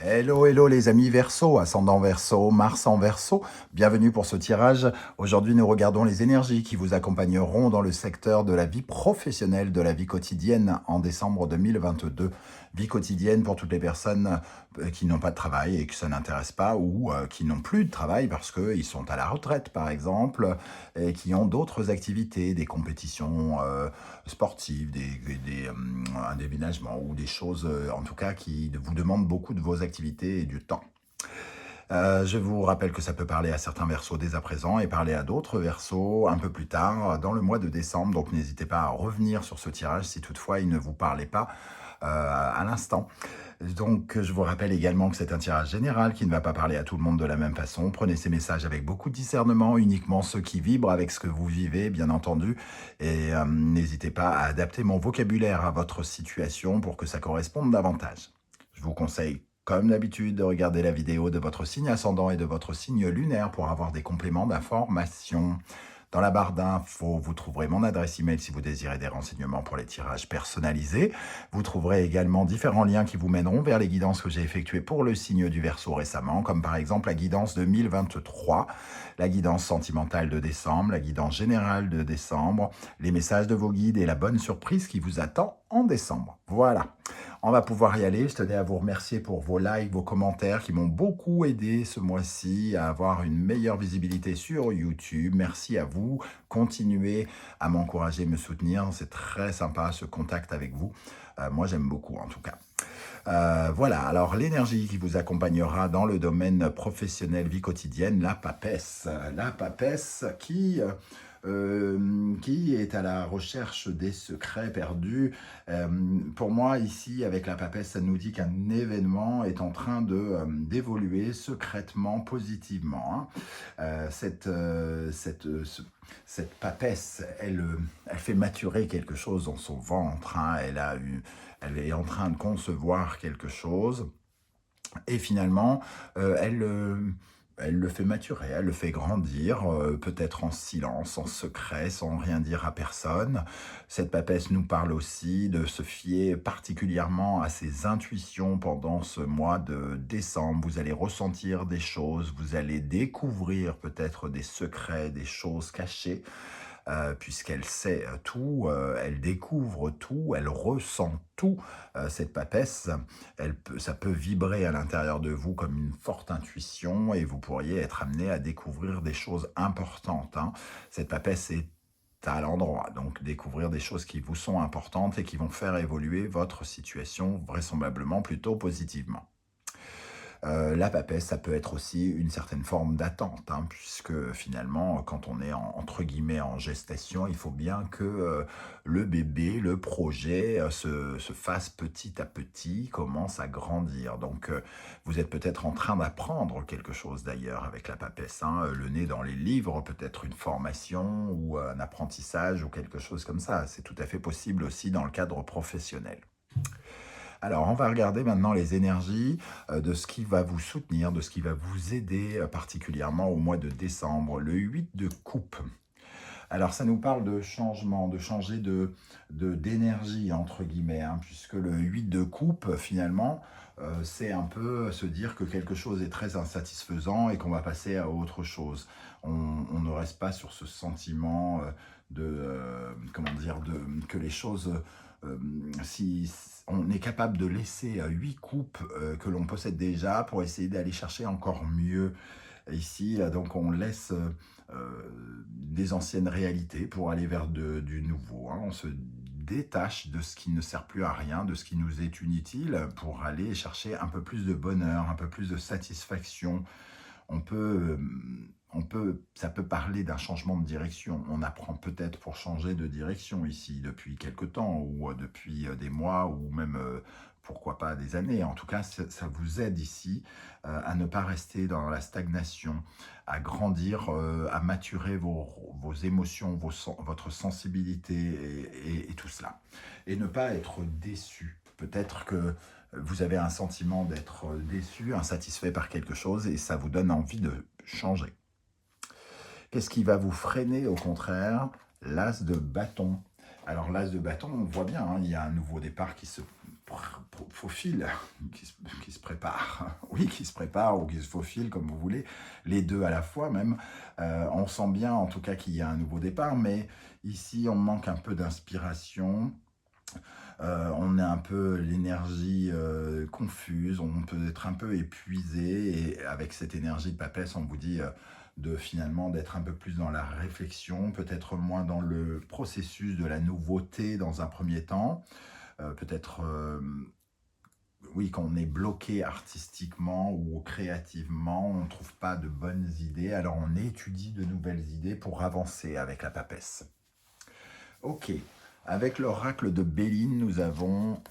Hello, hello les amis Verseau, ascendant Verseau, Mars en Verseau. Bienvenue pour ce tirage. Aujourd'hui, nous regardons les énergies qui vous accompagneront dans le secteur de la vie professionnelle, de la vie quotidienne en décembre 2022. Vie quotidienne pour toutes les personnes qui n'ont pas de travail et que ça n'intéresse pas ou qui n'ont plus de travail parce qu'ils sont à la retraite par exemple et qui ont d'autres activités, des compétitions sportives, un déménagement ou des choses en tout cas qui vous demandent beaucoup de vos activités et du temps. Je vous rappelle que ça peut parler à certains versos dès à présent et parler à d'autres versos un peu plus tard dans le mois de décembre. Donc n'hésitez pas à revenir sur ce tirage si toutefois il ne vous parlait pas à l'instant. Donc je vous rappelle également que c'est un tirage général qui ne va pas parler à tout le monde de la même façon. Prenez ces messages avec beaucoup de discernement, uniquement ceux qui vibrent avec ce que vous vivez, bien entendu. Et n'hésitez pas à adapter mon vocabulaire à votre situation pour que ça corresponde davantage. Je vous conseille comme d'habitude, de regarder la vidéo de votre signe ascendant et de votre signe lunaire pour avoir des compléments d'information. Dans la barre d'infos, vous trouverez mon adresse email si vous désirez des renseignements pour les tirages personnalisés. Vous trouverez également différents liens qui vous mèneront vers les guidances que j'ai effectuées pour le signe du Verseau récemment, comme par exemple la guidance 2023, la guidance sentimentale de décembre, la guidance générale de décembre, les messages de vos guides et la bonne surprise qui vous attend en décembre. Voilà. On va pouvoir y aller. Je tenais à vous remercier pour vos likes, vos commentaires qui m'ont beaucoup aidé ce mois-ci à avoir une meilleure visibilité sur YouTube. Merci à vous. Continuez à m'encourager, me soutenir. C'est très sympa ce contact avec vous. Moi, j'aime beaucoup en tout cas. Voilà, alors l'énergie qui vous accompagnera dans le domaine professionnel, vie quotidienne, la papesse. La papesse qui est à la recherche des secrets perdus. Pour moi, ici, avec la papesse, ça nous dit qu'un événement est en train d'évoluer secrètement, positivement. Hein. Cette papesse, elle fait maturer quelque chose dans son ventre. Hein. Elle est en train de concevoir quelque chose. Et finalement, elle le fait maturer, elle le fait grandir, peut-être en silence, en secret, sans rien dire à personne. Cette papesse nous parle aussi de se fier particulièrement à ses intuitions pendant ce mois de décembre. Vous allez ressentir des choses, vous allez découvrir peut-être des secrets, des choses cachées. Puisqu'elle sait tout, elle découvre tout, elle ressent tout, cette papesse. Ça peut vibrer à l'intérieur de vous comme une forte intuition et vous pourriez être amené à découvrir des choses importantes. Hein. Cette papesse est à l'endroit, donc découvrir des choses qui vous sont importantes et qui vont faire évoluer votre situation vraisemblablement plutôt positivement. La papesse, ça peut être aussi une certaine forme d'attente, hein, puisque finalement, quand on est entre guillemets en gestation, il faut bien que le bébé, le projet se fasse petit à petit, commence à grandir. Donc, vous êtes peut-être en train d'apprendre quelque chose d'ailleurs avec la papesse, hein, le nez dans les livres, peut-être une formation ou un apprentissage ou quelque chose comme ça. C'est tout à fait possible aussi dans le cadre professionnel. Alors, on va regarder maintenant les énergies de ce qui va vous soutenir, de ce qui va vous aider particulièrement au mois de décembre. Le 8 de coupe. Alors, ça nous parle de changement, de changer d'énergie, entre guillemets, hein, puisque le 8 de coupe, finalement, c'est un peu se dire que quelque chose est très insatisfaisant et qu'on va passer à autre chose. On ne reste pas sur ce sentiment comment dire, que les choses... si on est capable de laisser 8 coupes que l'on possède déjà pour essayer d'aller chercher encore mieux. Ici, là, donc on laisse des anciennes réalités pour aller vers du nouveau. Hein. On se détache de ce qui ne sert plus à rien, de ce qui nous est inutile pour aller chercher un peu plus de bonheur, un peu plus de satisfaction. Ça peut parler d'un changement de direction. On apprend peut-être pour changer de direction ici depuis quelque temps ou depuis des mois ou même pourquoi pas des années. En tout cas, ça vous aide ici à ne pas rester dans la stagnation, à grandir, à maturer vos émotions, votre sensibilité et tout cela. Et ne pas être déçu. Peut-être que vous avez un sentiment d'être déçu, insatisfait par quelque chose et ça vous donne envie de changer. Qu'est-ce qui va vous freiner au contraire? L'as de bâton. Alors l'as de bâton, on voit bien, hein, il y a un nouveau départ qui se faufile, qui se prépare, oui, qui se prépare ou qui se faufile, comme vous voulez, les deux à la fois même. On sent bien en tout cas qu'il y a un nouveau départ, mais ici on manque un peu d'inspiration. On a un peu l'énergie confuse, on peut être un peu épuisé, et avec cette énergie de papesse, on vous dit de finalement d'être un peu plus dans la réflexion, peut-être moins dans le processus de la nouveauté dans un premier temps, peut-être oui, quand on est bloqué artistiquement ou créativement, on ne trouve pas de bonnes idées, alors on étudie de nouvelles idées pour avancer avec la papesse. Ok, avec l'oracle de Béline, nous avons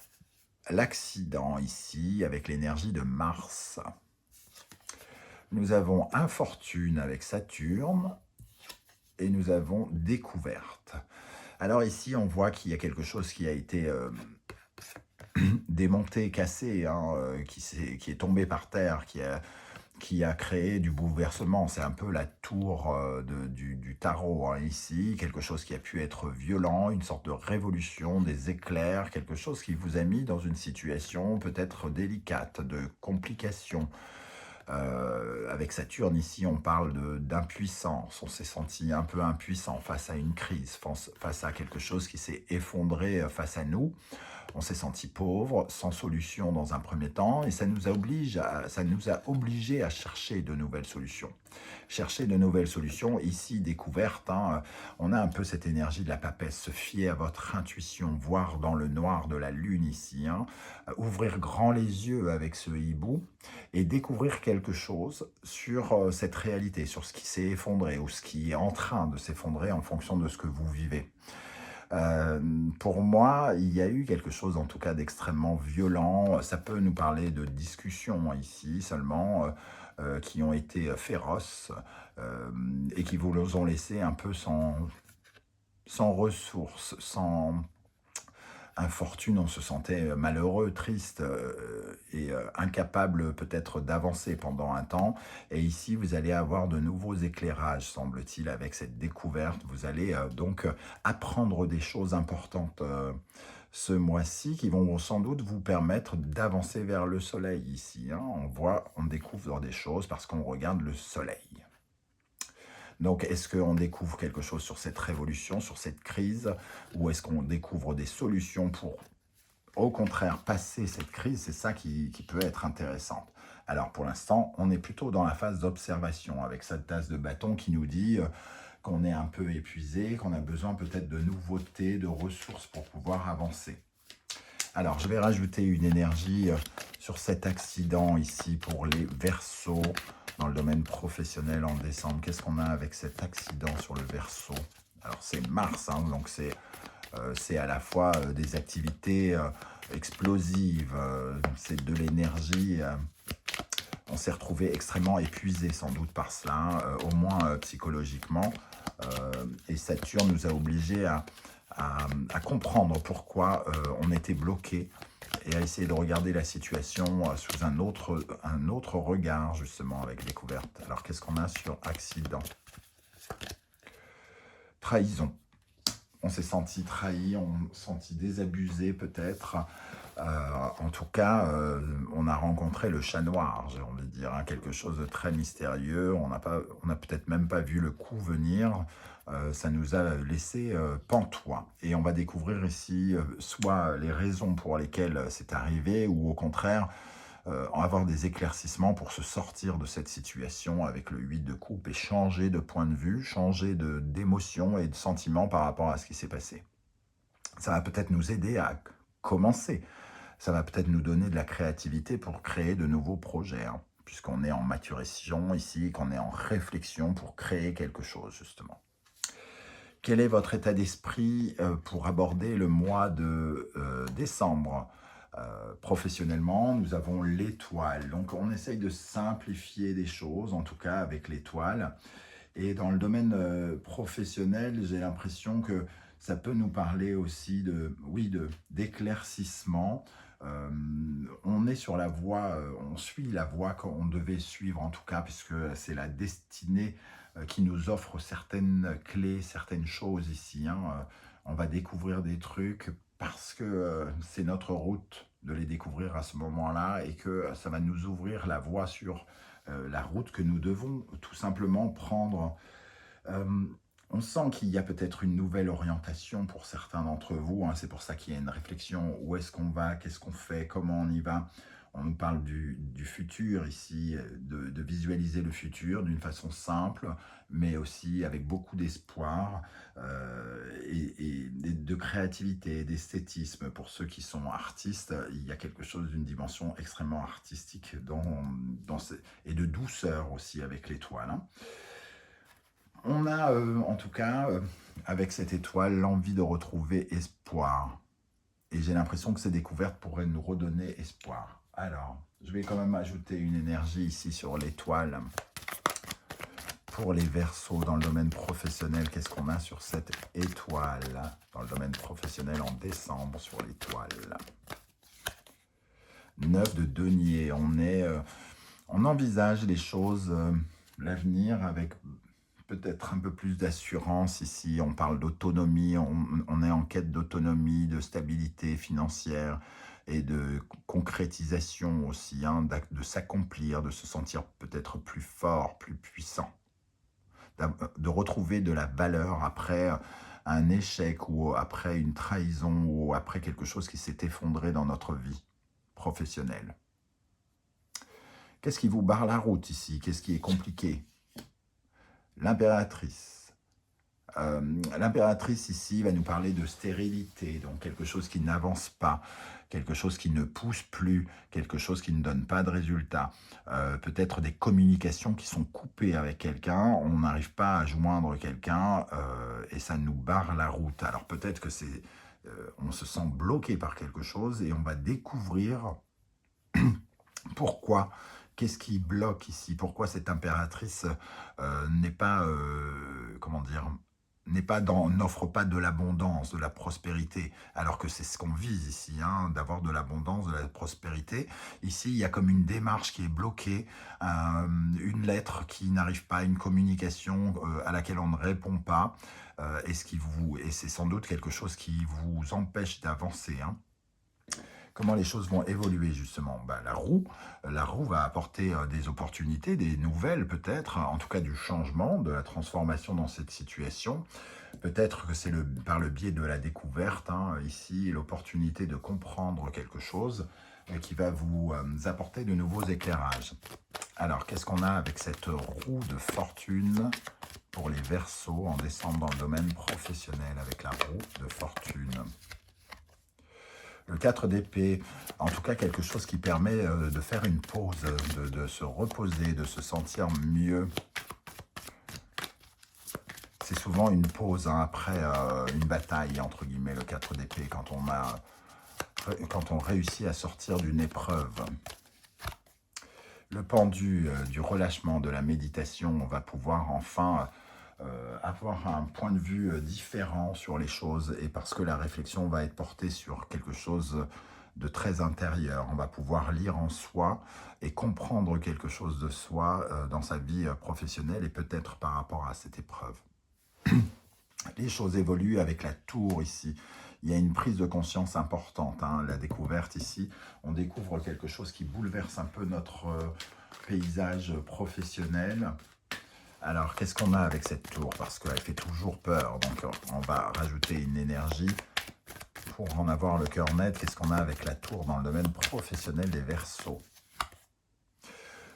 l'accident ici, avec l'énergie de Mars. Nous avons infortune avec Saturne, et nous avons découverte. Alors ici, on voit qu'il y a quelque chose qui a été démonté, cassé, hein, qui est tombé par terre, qui a créé du bouleversement. C'est un peu la tour du tarot, hein, ici, quelque chose qui a pu être violent, une sorte de révolution, des éclairs, quelque chose qui vous a mis dans une situation peut-être délicate, de complication. Avec Saturne, ici, on parle d'impuissance. On s'est senti un peu impuissant face à une crise, face à quelque chose qui s'est effondré face à nous. On s'est senti pauvre, sans solution dans un premier temps, et ça nous a obligés à chercher de nouvelles solutions. Chercher de nouvelles solutions, ici, découverte, hein, on a un peu cette énergie de la papesse, se fier à votre intuition, voir dans le noir de la lune ici, hein, ouvrir grand les yeux avec ce hibou, et découvrir quelque chose sur cette réalité, sur ce qui s'est effondré, ou ce qui est en train de s'effondrer en fonction de ce que vous vivez. Pour moi, il y a eu quelque chose en tout cas d'extrêmement violent. Ça peut nous parler de discussions ici seulement, qui ont été féroces et qui vous ont laissé un peu sans ressources, sans infortune. On se sentait malheureux, triste et incapable peut-être d'avancer pendant un temps. Et ici, vous allez avoir de nouveaux éclairages, semble-t-il, avec cette découverte. Vous allez donc apprendre des choses importantes ce mois-ci qui vont sans doute vous permettre d'avancer vers le soleil ici, hein. On découvre des choses parce qu'on regarde le soleil. Donc, est-ce qu'on découvre quelque chose sur cette révolution, sur cette crise, ou est-ce qu'on découvre des solutions pour, au contraire, passer cette crise? C'est ça qui peut être intéressant. Alors, pour l'instant, on est plutôt dans la phase d'observation, avec cette tasse de bâton qui nous dit qu'on est un peu épuisé, qu'on a besoin peut-être de nouveautés, de ressources pour pouvoir avancer. Alors, je vais rajouter une énergie sur cet accident ici pour les Verseaux dans le domaine professionnel en décembre. Qu'est-ce qu'on a avec cet accident sur le Verseau? Alors, c'est Mars, hein, donc c'est à la fois des activités explosives, c'est de l'énergie. On s'est retrouvé extrêmement épuisé sans doute par cela, hein, au moins psychologiquement. Et Saturne nous a obligés à comprendre pourquoi on était bloqué et à essayer de regarder la situation sous un autre regard, justement, avec découverte. Alors, qu'est-ce qu'on a sur accident? Trahison. On s'est senti trahi, on s'est senti désabusé peut-être. En tout cas, on a rencontré le chat noir, j'ai envie de dire, hein, quelque chose de très mystérieux. On n'a peut-être même pas vu le coup venir. Ça nous a laissé pantois. Et on va découvrir ici soit les raisons pour lesquelles c'est arrivé, ou au contraire, avoir des éclaircissements pour se sortir de cette situation avec le 8 de coupe et changer de point de vue, changer d'émotion et de sentiment par rapport à ce qui s'est passé. Ça va peut-être nous aider à commencer. Ça va peut-être nous donner de la créativité pour créer de nouveaux projets, hein, puisqu'on est en maturation ici, qu'on est en réflexion pour créer quelque chose, justement. Quel est votre état d'esprit pour aborder le mois de décembre? Professionnellement, nous avons l'étoile. Donc, on essaye de simplifier des choses, en tout cas avec l'étoile. Et dans le domaine professionnel, j'ai l'impression que ça peut nous parler aussi d'éclaircissement. On est sur la voie, on suit la voie qu'on devait suivre en tout cas, puisque c'est la destinée qui nous offre certaines clés, certaines choses ici, hein. On va découvrir des trucs, parce que c'est notre route de les découvrir à ce moment-là et que ça va nous ouvrir la voie sur la route que nous devons tout simplement prendre. Euh, on sent qu'il y a peut-être une nouvelle orientation pour certains d'entre vous, hein. C'est pour ça qu'il y a une réflexion. Où est-ce qu'on va? Qu'est-ce qu'on fait? Comment on y va? On nous parle du futur ici, de visualiser le futur d'une façon simple, mais aussi avec beaucoup d'espoir et de créativité, d'esthétisme. Pour ceux qui sont artistes, il y a quelque chose d'une dimension extrêmement artistique et de douceur aussi avec l'étoile, hein. On a en tout cas, avec cette étoile, l'envie de retrouver espoir. Et j'ai l'impression que ces découvertes pourraient nous redonner espoir. Alors, je vais quand même ajouter une énergie ici sur l'étoile. Pour les Verseaux dans le domaine professionnel, qu'est-ce qu'on a sur cette étoile? Dans le domaine professionnel en décembre sur l'étoile. 9 de denier. On envisage les choses, l'avenir avec peut-être un peu plus d'assurance ici. On parle d'autonomie, on est en quête d'autonomie, de stabilité financière et de concrétisation aussi, hein, de s'accomplir, de se sentir peut-être plus fort, plus puissant, de retrouver de la valeur après un échec ou après une trahison ou après quelque chose qui s'est effondré dans notre vie professionnelle. Qu'est-ce qui vous barre la route ici? Qu'est-ce qui est compliqué? L'impératrice. L'impératrice ici va nous parler de stérilité, donc quelque chose qui n'avance pas, quelque chose qui ne pousse plus, quelque chose qui ne donne pas de résultat. Peut-être des communications qui sont coupées avec quelqu'un, on n'arrive pas à joindre quelqu'un et ça nous barre la route. Alors peut-être que on se sent bloqué par quelque chose et on va découvrir pourquoi. Qu'est-ce qui bloque ici? Pourquoi cette impératrice n'est pas, comment dire, n'offre pas de l'abondance, de la prospérité, alors que c'est ce qu'on vise ici, hein, d'avoir de l'abondance, de la prospérité. Ici, il y a comme une démarche qui est bloquée, une lettre qui n'arrive pas, une communication à laquelle on ne répond pas, et c'est sans doute quelque chose qui vous empêche d'avancer, hein. Comment les choses vont évoluer justement? La roue va apporter des opportunités, des nouvelles peut-être, en tout cas du changement, de la transformation dans cette situation. Peut-être que c'est par le biais de la découverte, hein, ici, l'opportunité de comprendre quelque chose qui va vous apporter de nouveaux éclairages. Alors, qu'est-ce qu'on a avec cette roue de fortune pour les Verseaux en décembre dans le domaine professionnel avec la roue de fortune? Le 4 d'épée, en tout cas quelque chose qui permet de faire une pause, de se reposer, de se sentir mieux. C'est souvent une pause, hein, après une bataille, entre guillemets, le 4 d'épée, quand on réussit à sortir d'une épreuve. Le pendu du relâchement, de la méditation, on va pouvoir enfin avoir un point de vue différent sur les choses, et parce que la réflexion va être portée sur quelque chose de très intérieur. On va pouvoir lire en soi et comprendre quelque chose de soi dans sa vie professionnelle et peut-être par rapport à cette épreuve. Les choses évoluent avec la tour ici. Il y a une prise de conscience importante, hein, la découverte ici. On découvre quelque chose qui bouleverse un peu notre paysage professionnel. Alors, qu'est-ce qu'on a avec cette tour? Parce qu'elle fait toujours peur, donc on va rajouter une énergie pour en avoir le cœur net. Qu'est-ce qu'on a avec la tour dans le domaine professionnel des Verseaux?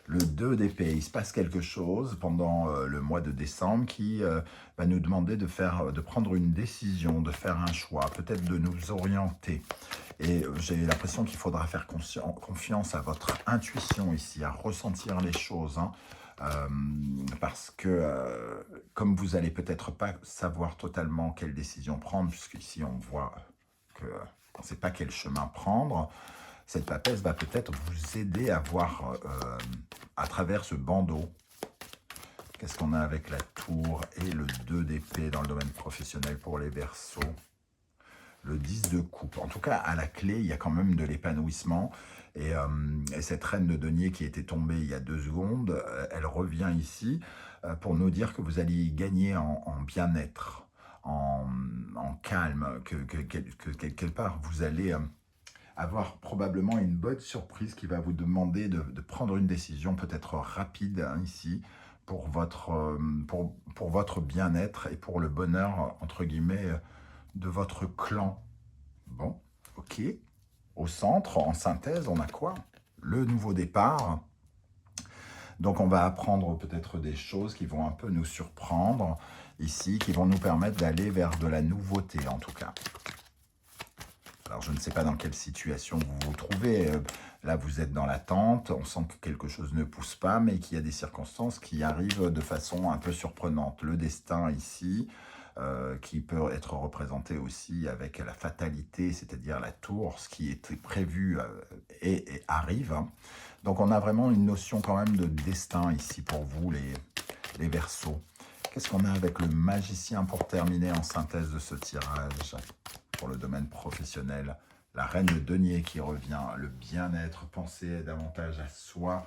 Le 2 d'épée, il se passe quelque chose pendant le mois de décembre qui va nous demander de prendre une décision, de faire un choix, peut-être de nous orienter. Et j'ai l'impression qu'il faudra faire confiance à votre intuition ici, à ressentir les choses, hein. Parce que comme vous n'allez peut-être pas savoir totalement quelle décision prendre, puisqu'ici on voit qu'on ne sait pas quel chemin prendre, cette papesse va peut-être vous aider à voir à travers ce bandeau. Qu'est-ce qu'on a avec la tour et le 2 d'épée dans le domaine professionnel pour les Verseaux? Le 10 de coupe. En tout cas, à la clé, il y a quand même de l'épanouissement. Et cette reine de denier qui était tombée il y a 2 secondes, elle revient ici pour nous dire que vous allez gagner en bien-être, en calme, que quelque part, vous allez avoir probablement une bonne surprise qui va vous demander de prendre une décision peut-être rapide hein, ici pour votre bien-être et pour le bonheur, entre guillemets, de votre clan. Bon, ok. Au centre, en synthèse, on a quoi? Le nouveau départ. Donc on va apprendre peut-être des choses qui vont un peu nous surprendre ici, qui vont nous permettre d'aller vers de la nouveauté en tout cas. Alors, je ne sais pas dans quelle situation vous vous trouvez. Là, vous êtes dans l'attente. On sent que quelque chose ne pousse pas, mais qu'il y a des circonstances qui arrivent de façon un peu surprenante. Le destin ici, qui peut être représenté aussi avec la fatalité, c'est-à-dire la tour, ce qui était prévu et arrive. Hein. Donc, on a vraiment une notion quand même de destin ici pour vous, les Verseaux. Qu'est-ce qu'on a avec le magicien pour terminer en synthèse de ce tirage ? Pour le domaine professionnel, la reine de denier qui revient, le bien-être, penser davantage à soi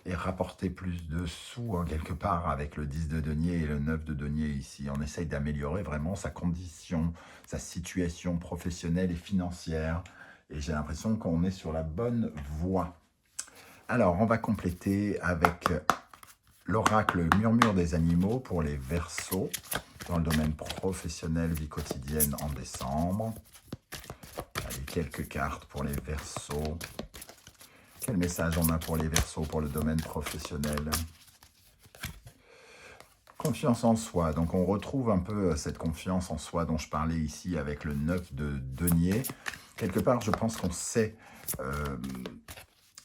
et rapporter plus de sous hein, quelque part avec le 10 de denier et le 9 de denier ici. On essaye d'améliorer vraiment sa condition, sa situation professionnelle et financière et j'ai l'impression qu'on est sur la bonne voie. Alors, on va compléter avec l'oracle murmure des animaux pour les Verseaux dans le domaine professionnel, vie quotidienne en décembre. Allez, quelques cartes pour les Verseaux. Quel message on a pour les Verseaux pour le domaine professionnel? Confiance en soi. Donc on retrouve un peu cette confiance en soi dont je parlais ici avec le 9 de denier. Quelque part, je pense qu'on sait...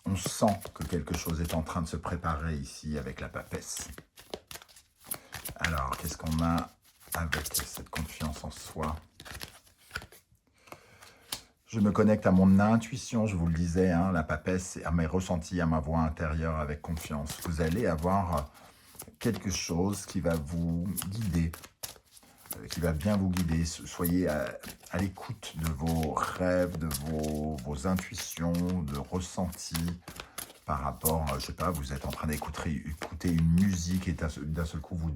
on sent que quelque chose est en train de se préparer ici avec la papesse. Alors, qu'est-ce qu'on a avec cette confiance en soi? Je me connecte à mon intuition, je vous le disais, hein, la papesse, à mes ressentis, à ma voix intérieure avec confiance. Vous allez avoir quelque chose qui va vous guider, qui va bien vous guider. Soyez à l'écoute de vos rêves, de vos intuitions, de ressentis par rapport, je sais pas, vous êtes en train d'écouter une musique et d'un seul coup vous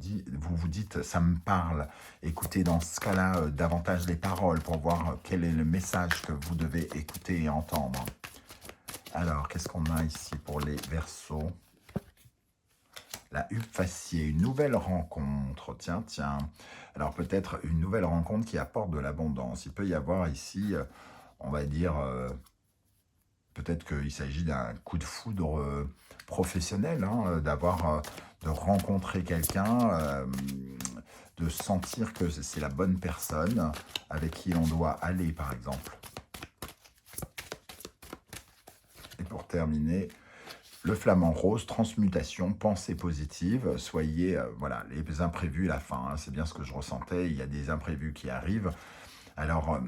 vous dites ça me parle. Écoutez dans ce cas-là davantage les paroles pour voir quel est le message que vous devez écouter et entendre. Alors, qu'est-ce qu'on a ici pour les Verseaux? La huppe faciée, une nouvelle rencontre. Tiens. Alors peut-être une nouvelle rencontre qui apporte de l'abondance. Il peut y avoir ici, on va dire, peut-être qu'il s'agit d'un coup de foudre professionnel, hein, de rencontrer quelqu'un, de sentir que c'est la bonne personne avec qui on doit aller, par exemple. Et pour terminer, le flamant rose, transmutation, pensée positive, soyez, voilà, les imprévus, la fin, hein, c'est bien ce que je ressentais, il y a des imprévus qui arrivent. Alors,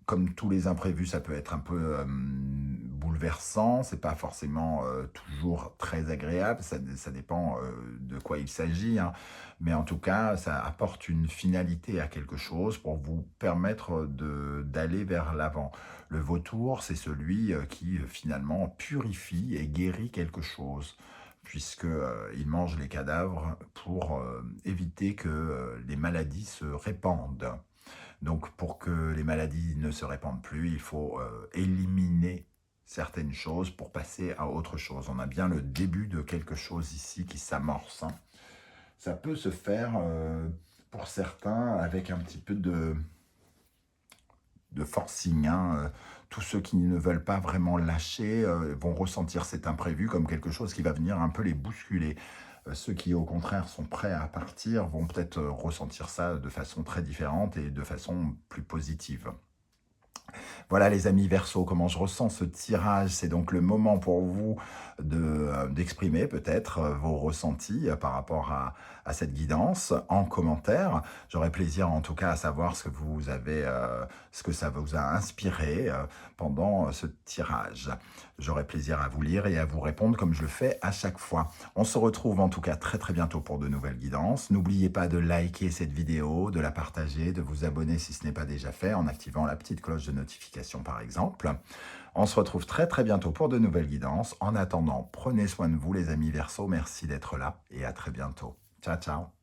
comme tous les imprévus, ça peut être un peu bouleversant, c'est pas forcément toujours très agréable, ça dépend de quoi il s'agit, hein. Mais en tout cas, ça apporte une finalité à quelque chose pour vous permettre d'aller vers l'avant. Le vautour, c'est celui qui finalement purifie et guérit quelque chose, puisqu'il mange les cadavres pour éviter que les maladies se répandent. Donc, pour que les maladies ne se répandent plus, il faut éliminer certaines choses pour passer à autre chose. On a bien le début de quelque chose ici qui s'amorce. Hein. Ça peut se faire, pour certains, avec un petit peu de forcing. Hein. Tous ceux qui ne veulent pas vraiment lâcher vont ressentir cet imprévu comme quelque chose qui va venir un peu les bousculer. Ceux qui, au contraire, sont prêts à partir vont peut-être ressentir ça de façon très différente et de façon plus positive. Voilà les amis Verseaux, comment je ressens ce tirage. C'est donc le moment pour vous d'exprimer peut-être vos ressentis par rapport à cette guidance en commentaire. J'aurai plaisir en tout cas à savoir ce que vous avez, ce que ça vous a inspiré pendant ce tirage. J'aurai plaisir à vous lire et à vous répondre comme je le fais à chaque fois. On se retrouve en tout cas très très bientôt pour de nouvelles guidances. N'oubliez pas de liker cette vidéo, de la partager, de vous abonner si ce n'est pas déjà fait en activant la petite cloche de notification par exemple. On se retrouve très très bientôt pour de nouvelles guidances. En attendant, prenez soin de vous les amis Verseaux. Merci d'être là et à très bientôt. Ciao ciao.